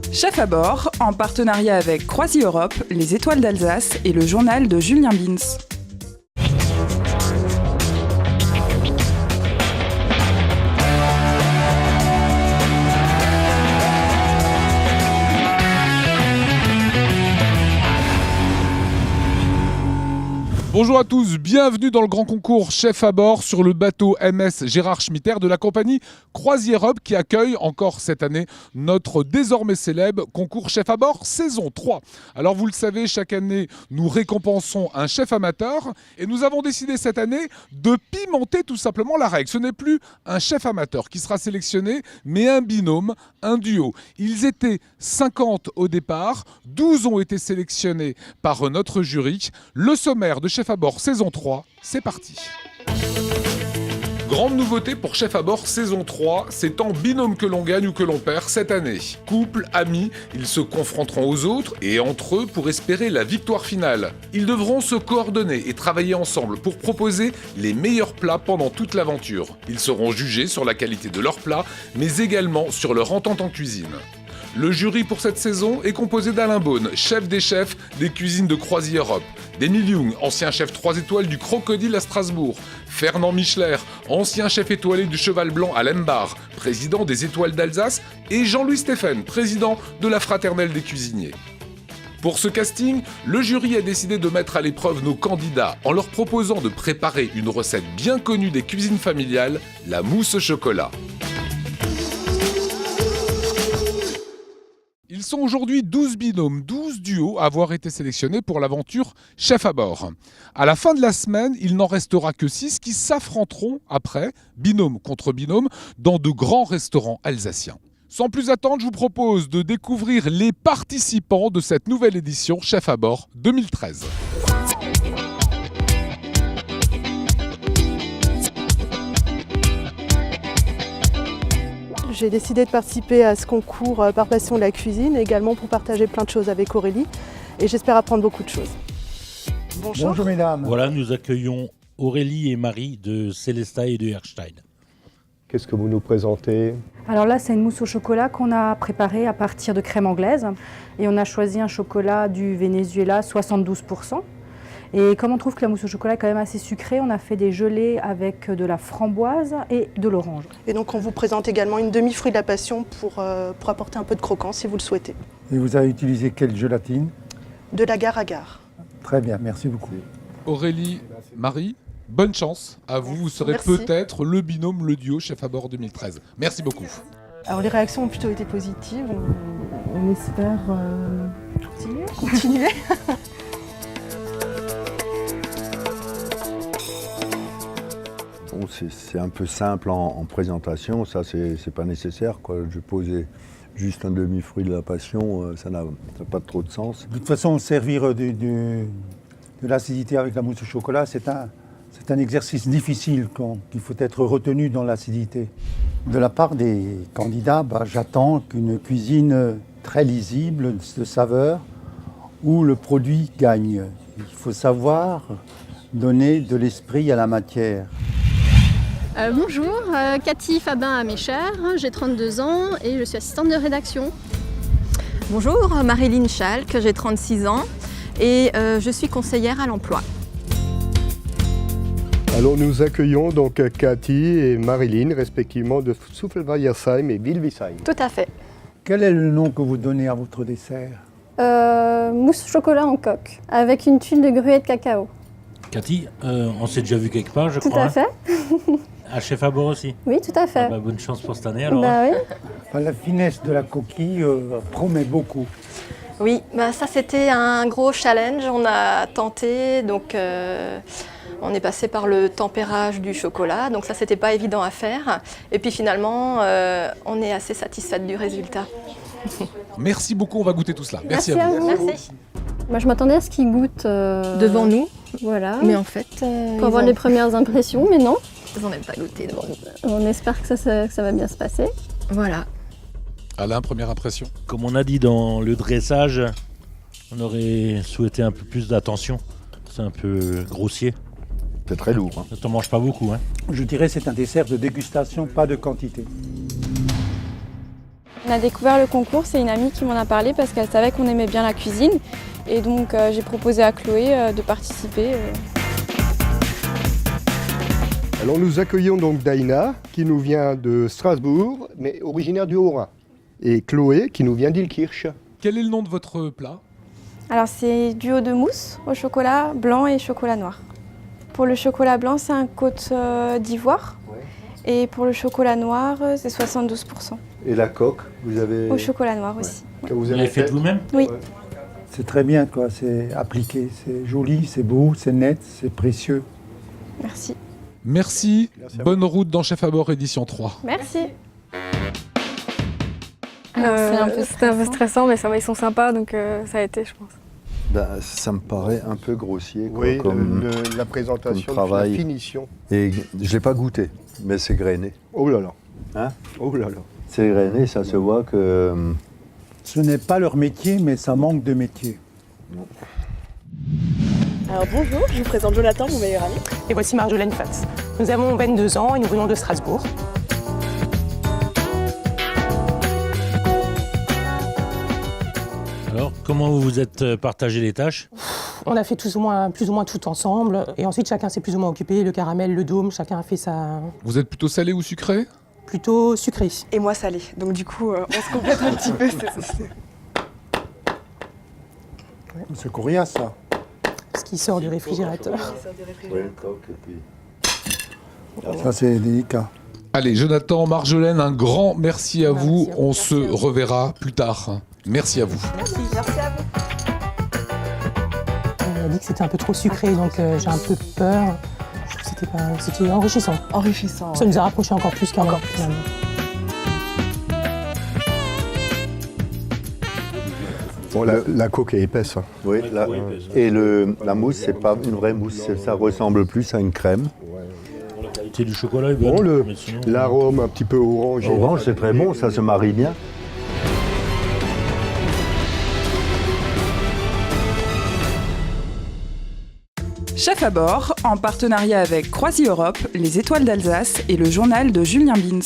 Chef à bord, en partenariat avec Croisi Europe, les Étoiles d'Alsace et le journal de Julien Bins. Bonjour à tous, bienvenue dans le grand concours Chef à bord sur le bateau MS Gérard Schmitter de la compagnie Croisi Europe qui accueille encore cette année notre désormais célèbre concours Chef à bord saison 3. Alors vous le savez, chaque année nous récompensons un chef amateur et nous avons décidé cette année de pimenter tout simplement la règle. Ce n'est plus un chef amateur qui sera sélectionné mais un binôme, un duo. Ils étaient 50 au départ, 12 ont été sélectionnés par notre jury. Le sommaire de Chef à bord saison 3, c'est parti. Grande nouveauté pour Chef à bord saison 3, c'est en binôme que l'on gagne ou que l'on perd cette année. Couple, amis, ils se confronteront aux autres et entre eux pour espérer la victoire finale. Ils devront se coordonner et travailler ensemble pour proposer les meilleurs plats pendant toute l'aventure. Ils seront jugés sur la qualité de leurs plats, mais également sur leur entente en cuisine. Le jury pour cette saison est composé d'Alain Beaune, chef des chefs des cuisines de Croisi Europe, d'Émile Young, ancien chef 3 étoiles du Crocodile à Strasbourg, Fernand Michler, ancien chef étoilé du Cheval Blanc à Lembar, président des Étoiles d'Alsace, et Jean-Louis Stéphane, président de la Fraternelle des cuisiniers. Pour ce casting, le jury a décidé de mettre à l'épreuve nos candidats en leur proposant de préparer une recette bien connue des cuisines familiales, la mousse au chocolat. Ils sont aujourd'hui 12 binômes, 12 duos à avoir été sélectionnés pour l'aventure Chef à bord. À la fin de la semaine, il n'en restera que 6 qui s'affronteront après, binôme contre binôme, dans de grands restaurants alsaciens. Sans plus attendre, je vous propose de découvrir les participants de cette nouvelle édition Chef à bord 2013. J'ai décidé de participer à ce concours par passion de la cuisine, également pour partager plein de choses avec Aurélie et j'espère apprendre beaucoup de choses. Bonjour. Bonjour mesdames. Voilà, nous accueillons Aurélie et Marie de Célesta et de Herstein. Qu'est-ce que vous nous présentez? Alors là, c'est une mousse au chocolat qu'on a préparée à partir de crème anglaise et on a choisi un chocolat du Venezuela 72%. Et comme on trouve que la mousse au chocolat est quand même assez sucrée, on a fait des gelées avec de la framboise et de l'orange. Et donc on vous présente également une demi-fruit de la passion pour apporter un peu de croquant si vous le souhaitez. Et vous avez utilisé quelle gélatine? De l'agar-agar. Très bien, merci beaucoup. Aurélie, Marie, bonne chance à vous. Vous serez Merci. peut-être le binôme, le duo Chef à bord 2013. Merci beaucoup. Alors les réactions ont plutôt été positives, on espère continuer. Bon, c'est un peu simple en présentation, ça c'est pas nécessaire, quoi. Je posais juste un demi-fruit de la passion, ça n'a pas trop de sens. De toute façon, servir de l'acidité avec la mousse au chocolat, c'est un exercice difficile qu'il faut être retenu dans l'acidité. De la part des candidats, j'attends qu'une cuisine très lisible, de saveur, où le produit gagne. Il faut savoir donner de l'esprit à la matière. Bonjour, Cathy Fabin à mes chers, j'ai 32 ans et je suis assistante de rédaction. Bonjour, Marilyn Schalk, j'ai 36 ans et je suis conseillère à l'emploi. Alors nous accueillons donc Cathy et Marilyn, respectivement de Souffleweiersheim et Wilwisheim. Tout à fait. Quel est le nom que vous donnez à votre dessert? Mousse chocolat en coque, avec une tuile de gruyère de cacao. Cathy, on s'est déjà vu quelque part, je Tout crois. à fait. À Chef à bord aussi. Oui, tout à fait. Bonne chance pour cette année alors. Oui. La finesse de la coquille promet beaucoup. Oui, ça c'était un gros challenge, on a tenté, donc on est passé par le tempérage du chocolat, donc ça c'était pas évident à faire. Et puis finalement, on est assez satisfaite du résultat. Merci beaucoup, on va goûter tout cela. Merci Merci à vous. à vous. Merci. Moi, je m'attendais à ce qu'ils goûtent Devant nous, Voilà. mais en fait, Pour avoir les premières impressions, mais non. ils n'ont même pas goûté devant nous. On espère que ça va bien se passer. Voilà. Alain, première impression? Comme on a dit dans le dressage, on aurait souhaité un peu plus d'attention. C'est un peu grossier. C'est très lourd. Ça t'en mange pas beaucoup, hein. Je dirais que c'est un dessert de dégustation, pas de quantité. On a découvert le concours, c'est une amie qui m'en a parlé parce qu'elle savait qu'on aimait bien la cuisine. Et donc j'ai proposé à Chloé de participer. Alors nous accueillons donc Daina, qui nous vient de Strasbourg, mais originaire du Haut-Rhin. Et Chloé, qui nous vient d'Ilkirch. Quel est le nom de votre plat? Alors c'est duo de mousse au chocolat blanc et chocolat noir. Pour le chocolat blanc, c'est un côte d'ivoire. Et pour le chocolat noir, c'est 72%. Et la coque, vous avez... Au chocolat noir aussi. Que Vous l'avez fait vous-même? Oui. C'est très bien, quoi. C'est appliqué, c'est joli, c'est beau, c'est net, c'est précieux. Merci. Merci. Merci à Bonne route dans Chef à bord édition 3. Merci. C'était un peu stressant, mais ça va, ils sont sympas, donc ça a été, je pense. Ben, ça me paraît un peu grossier, quoi, Oui, comme la présentation, comme travail. la finition. Et je ne l'ai pas goûté, mais c'est grainé. Oh là là. Hein? Oh là là. C'est grainé, ça se voit que... Ce n'est pas leur métier, mais ça manque de métier. Alors bonjour, je vous présente Jonathan, mon meilleur ami. Et voici Marjolaine Fatz. Nous avons 22 ans et nous venons de Strasbourg. Alors, comment vous vous êtes partagé les tâches? On a fait plus ou moins tout ensemble. Et ensuite, chacun s'est plus ou moins occupé. Le caramel, le dôme, chacun a fait sa... Vous êtes plutôt salé ou sucré? Plutôt sucré. Et moi salé. Donc du coup, on se complète un petit peu. C'est coriace, ça. Ce qui sort du réfrigérateur. Ça, c'est délicat. Allez, Jonathan, Marjolaine, un grand merci à vous. On se reverra plus tard. Merci à vous. Merci à vous. On a dit que c'était un peu trop sucré, donc j'ai un peu peur. C'était enrichissant. Enrichissant. Ça nous a rapprochés encore plus qu'avant, finalement. Bon, la coque est épaisse. Hein. Oui, et la mousse, c'est pas une vraie mousse, ça ressemble plus à une crème. La qualité du chocolat est bonne. Bon, mais sinon, l'arôme un petit peu orangé. Orange, c'est très bon, ça se marie bien. Chef à bord, en partenariat avec Croisi Europe, les Étoiles d'Alsace et le journal de Julien Bins.